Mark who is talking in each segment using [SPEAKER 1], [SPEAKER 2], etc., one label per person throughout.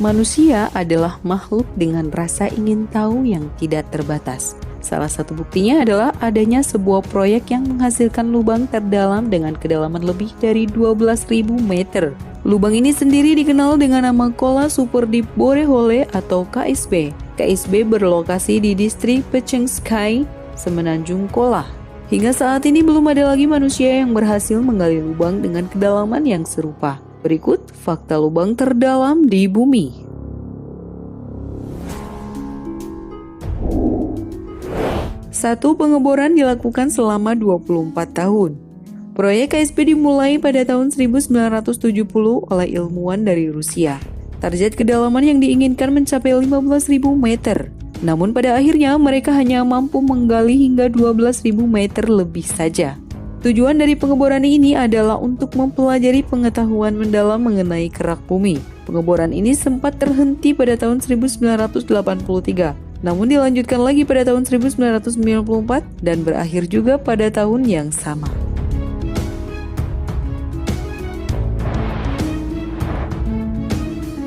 [SPEAKER 1] Manusia adalah makhluk dengan rasa ingin tahu yang tidak terbatas. Salah satu buktinya adalah adanya sebuah proyek yang menghasilkan lubang terdalam dengan kedalaman lebih dari 12.000 meter. Lubang ini sendiri dikenal dengan nama Kola Super Deep Borehole atau KSB. KSB berlokasi di distrik Pechenskai, Semenanjung Kola. Hingga saat ini belum ada lagi manusia yang berhasil menggali lubang dengan kedalaman yang serupa. Berikut fakta lubang terdalam di bumi. Satu, pengeboran dilakukan selama 24 tahun. Proyek KSB dimulai pada tahun 1970 oleh ilmuwan dari Rusia. Target kedalaman yang diinginkan mencapai 15.000 meter. Namun pada akhirnya mereka hanya mampu menggali hingga 12.000 meter lebih saja. Tujuan dari pengeboran ini adalah untuk mempelajari pengetahuan mendalam mengenai kerak bumi. Pengeboran ini sempat terhenti pada tahun 1983, namun dilanjutkan lagi pada tahun 1994 dan berakhir juga pada tahun yang sama.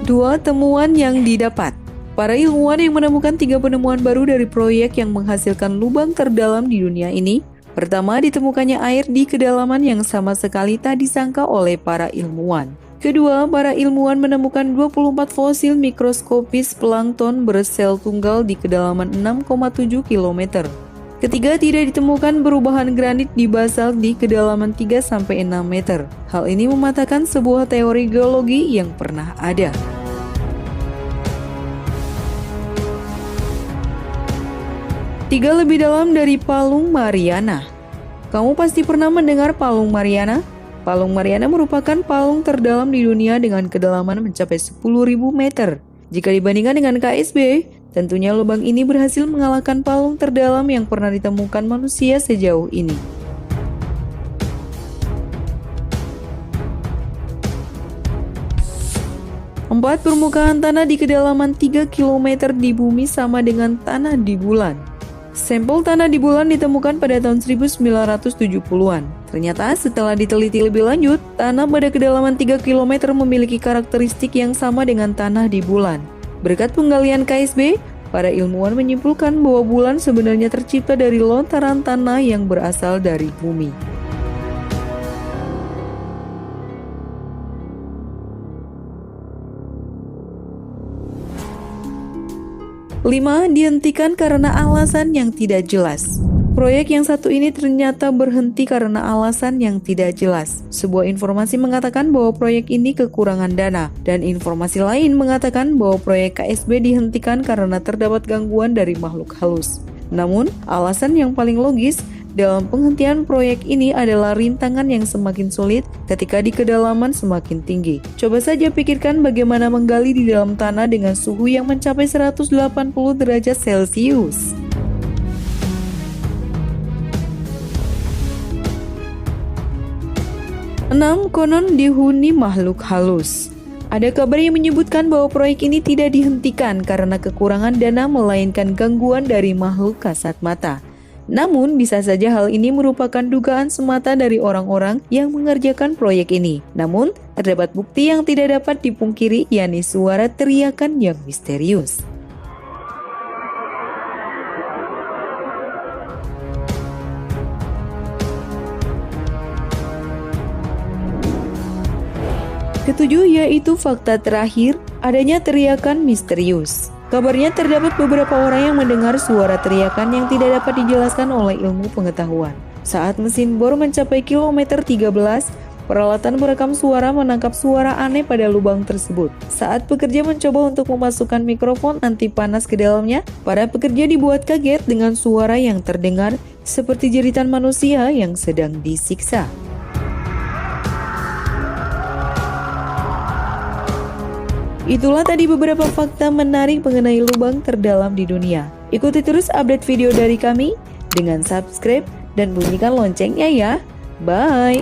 [SPEAKER 1] Dua, temuan yang didapat. Para ilmuwan yang menemukan 3 penemuan baru dari proyek yang menghasilkan lubang terdalam di dunia ini. Pertama, ditemukannya air di kedalaman yang sama sekali tak disangka oleh para ilmuwan. Kedua, para ilmuwan menemukan 24 fosil mikroskopis plankton bersel tunggal di kedalaman 6,7 km. Ketiga, tidak ditemukan perubahan granit di basalt di kedalaman 3-6 meter. Hal ini mematahkan sebuah teori geologi yang pernah ada. 3, lebih dalam dari Palung Mariana. Kamu pasti pernah mendengar Palung Mariana? Palung Mariana merupakan palung terdalam di dunia dengan kedalaman mencapai 10.000 meter. Jika dibandingkan dengan KSB, tentunya lubang ini berhasil mengalahkan palung terdalam yang pernah ditemukan manusia sejauh ini. Empat, permukaan tanah di kedalaman 3 km di bumi sama dengan tanah di bulan. Sampel tanah di bulan ditemukan pada tahun 1970-an. Ternyata setelah diteliti lebih lanjut, tanah pada kedalaman 3 km memiliki karakteristik yang sama dengan tanah di bulan. Berkat penggalian KSB, para ilmuwan menyimpulkan bahwa bulan sebenarnya tercipta dari lontaran tanah yang berasal dari bumi. Lima, dihentikan karena alasan yang tidak jelas. Proyek yang satu ini ternyata berhenti karena alasan yang tidak jelas. Sebuah informasi mengatakan bahwa proyek ini kekurangan dana, dan informasi lain mengatakan bahwa proyek KSB dihentikan karena terdapat gangguan dari makhluk halus. Namun, alasan yang paling logis dalam penghentian proyek ini adalah rintangan yang semakin sulit ketika di kedalaman semakin tinggi. Coba saja pikirkan bagaimana menggali di dalam tanah dengan suhu yang mencapai 180 derajat Celcius. Enam, konon dihuni makhluk halus. Ada kabar yang menyebutkan bahwa proyek ini tidak dihentikan karena kekurangan dana melainkan gangguan dari makhluk kasat mata. Namun, bisa saja hal ini merupakan dugaan semata dari orang-orang yang mengerjakan proyek ini. Namun, terdapat bukti yang tidak dapat dipungkiri, yakni suara teriakan yang misterius. Ketujuh, yaitu fakta terakhir, adanya teriakan misterius. Kabarnya terdapat beberapa orang yang mendengar suara teriakan yang tidak dapat dijelaskan oleh ilmu pengetahuan. Saat mesin bor mencapai kilometer 13, peralatan merekam suara menangkap suara aneh pada lubang tersebut. Saat pekerja mencoba untuk memasukkan mikrofon anti panas ke dalamnya, para pekerja dibuat kaget dengan suara yang terdengar seperti jeritan manusia yang sedang disiksa. Itulah tadi beberapa fakta menarik mengenai lubang terdalam di dunia. Ikuti terus update video dari kami dengan subscribe dan bunyikan loncengnya ya. Bye!